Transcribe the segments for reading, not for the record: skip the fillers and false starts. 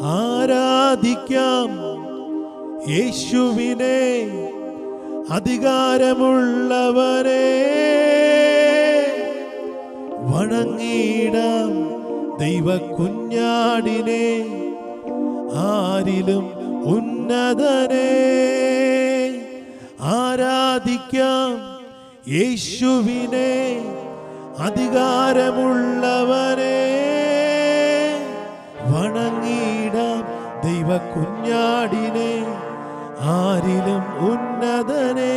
ആരാധിക്കാം യേശുവിനെ, അധികാരമുള്ളവരെ. വണങ്ങിടാം ദൈവ കുഞ്ഞാടിനെ, ആരിലും ഉന്നതനെ. ആരാധിക്കാം യേശുവിനെ, അധികാരമുള്ളവനെ. വണങ്ങിടാം ദൈവ കുഞ്ഞാടിനെ, ആരിലും ഉന്നതനെ.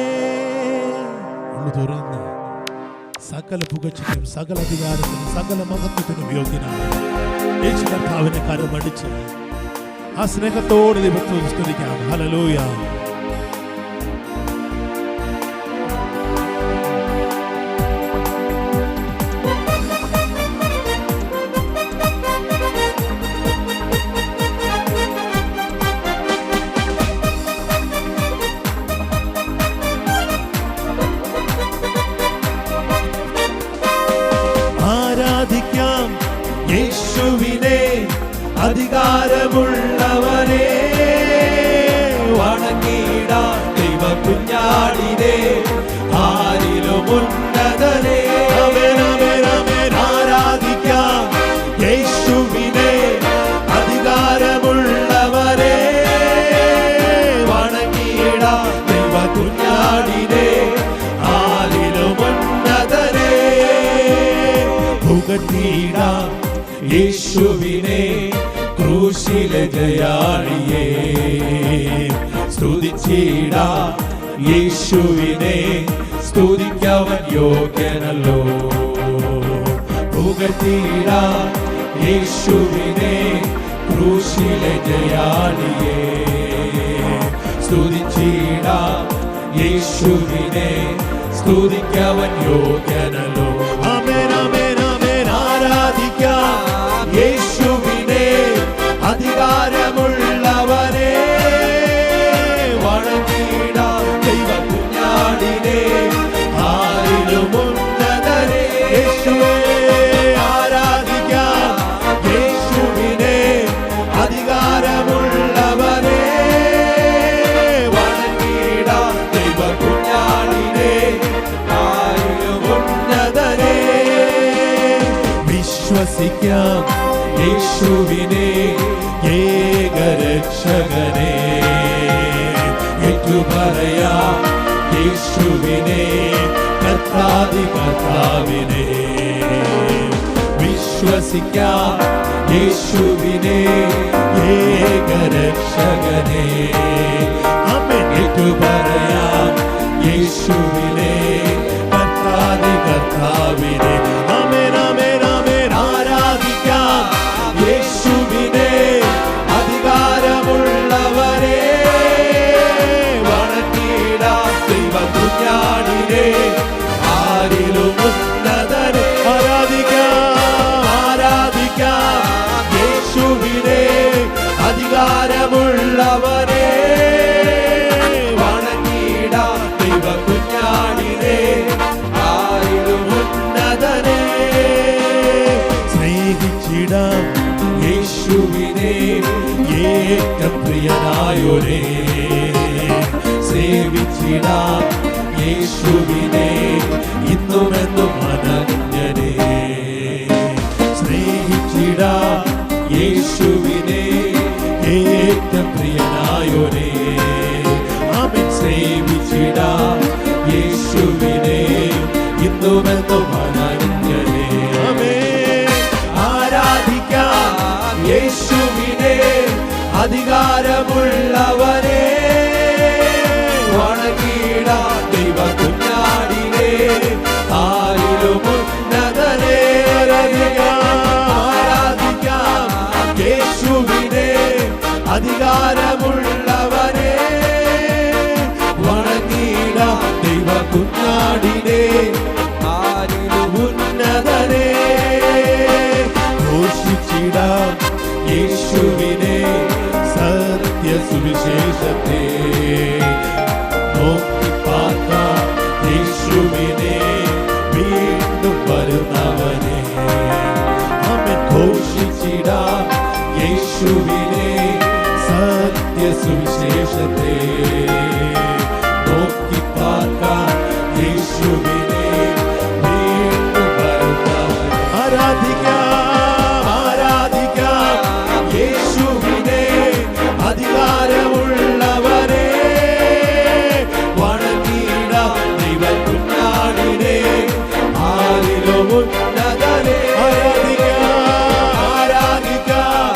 തുറന്ന് സകല പുകഴ്ചയ്ക്കും സകല അധികാരത്തിനും സകല മഹത്വത്തിനും യോഗ്യനാണ് യേശു കർത്താവിനെ കരമടിച്ച് ആ സ്നേഹത്തോടെ ദൈവത്തെ സ്തുതിക്കാം. ഹല്ലേലൂയ. ആരാധിക്കാം യേശുവിനെ, അധികാരമുള്ളവനെ. വണങ്ങിടാം ദൈവ കുഞ്ഞാടിനെ, ആരിലും ഉന്നതനെ. ആരാധിക്കാം യേശുവിനെ, അധികാരമുള്ളവരെ. വണങ്ങിടാം ദൈവ കുഞ്ഞാടിനെ, ആരിലും ഉന്നതനെ. പുകഴ്ത്തിടാം യേശുവിനെ, ക്രൂശിലെ ജയാളിയെ. സ്തുതിച്ചിടാം യേശുവിനെ, സ്തുതിക്കവൻ യോഗ്യനല്ലോ. പുകഴ്ത്തിടാം യേശുവിനെ, ക്രൂശിലെ ജയാളിയെ. സ്തുതിച്ചിടാം യേശുവിനെ, സ്തുതിക്കവൻ യോഗ്യനല്ലോ. ആമേൻ ആമേൻ ആമേൻ. ആരാധിക്കാം യേശുവിനെ, അധികാരമുള്ളവരെ. വണങ്ങിടാം ദൈവ കുഞ്ഞാടിനെ, ആരിലും ഉന്നതനെ. യേശുവേ ആരാധിക്കാം യേശുവിനെ, അധികാരമുള്ളവരെ. വണങ്ങിടാം ദൈവ കുഞ്ഞാടിനെ, ആരിലും ഉന്നതനെ. വിശ്വസിക്കാം യേശുവിനെ, ഏകരക്ഷകനെ. ഏറ്റുപറയാം യേശുവിനെ, കർത്താദി കർത്താവിനെ. വിശ്വസിക്കാം യേശുവിനെ, ഏകരക്ഷകനെ. ആമേൻ. ഏറ്റുപറയാം യേശുവിനെ, കർത്താദി കർത്താവിനെ. ആമേൻ ആമേൻ ആമേൻ. ആരാധിക്കാം യേശുവിനെ, അധികാരമുള്ളവരെ. വണങ്ങിടാം ദൈവ കുഞ്ഞാടിനെ, ആരിലും ഉന്നതനെ. ആരാധിക്കാം യേശുവിനെ, അധികാരമുള്ളവരെ. വണങ്ങിടാം ദൈവ കുഞ്ഞാടിനെ, ആരിലും ഉന്നതനെ. സ്നേഹിച്ചിടാം യേശുവിനെ, ഏറ്റവും പ്രിയനായോരേ. സേവിച്ചിടാം യേശുവിനെ, ഇന്നുമെന്നും അനന്യനെ. സ്നേഹിച്ചിടാം യേശുവിനെ, ഏറ്റവും പ്രിയനായോരേ. ആമേൻ. സേവിച്ചിടാം യേശുവിനെ, ഇന്നുമെന്നും അനന്യനെ. ആമേൻ. ആരാധിക്കാം യേശുവിനെ, അധികാരമുള്ളവരെ. വണങ്ങിടാം ദൈവ കുഞ്ഞാടിനെ, ആരിലും ഉന്നതനെ. ആരാധിക്കാം യേശുവിനെ, അധികാരമുള്ളവരെ. വണങ്ങിടാം ദൈവ കുഞ്ഞാടിനെ, ആരിലും ഉന്നതനെ. ഘോഷിച്ചിടാം യേശുവിനെ, സത്യസുവിശേഷത്തെ. നോക്കിപ്പാർക്കാം യേശുവിനെ, വീണ്ടും വരുന്നവനെ. ആമേൻ. ഘോഷിച്ചിടാം യേശുവിനെ, സുവിശേഷത്തെ നോക്കിപ്പാർക്കാൻ യേശുവിനെ വീണ്ടും വരുന്നവൻ. ആരാധിക്കാം, ആരാധിക്കാം യേശുവിനെ, അധികാരമുള്ളവനെ. വണങ്ങിടാം ദൈവകുഞ്ഞാടിനെ, ആരിലും ഉന്നതനെ. ആരാധിക്കാം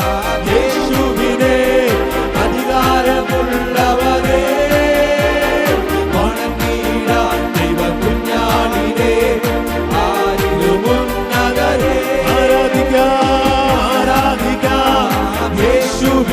യേശുവിനെ, അധികാരമുള്ളവനെ. വണങ്ങിടാം ദൈവകുഞ്ഞാടിനെ, ആരിലും ഉന്നതനെ. ആരാധിക്കാം യേശുവിനെ,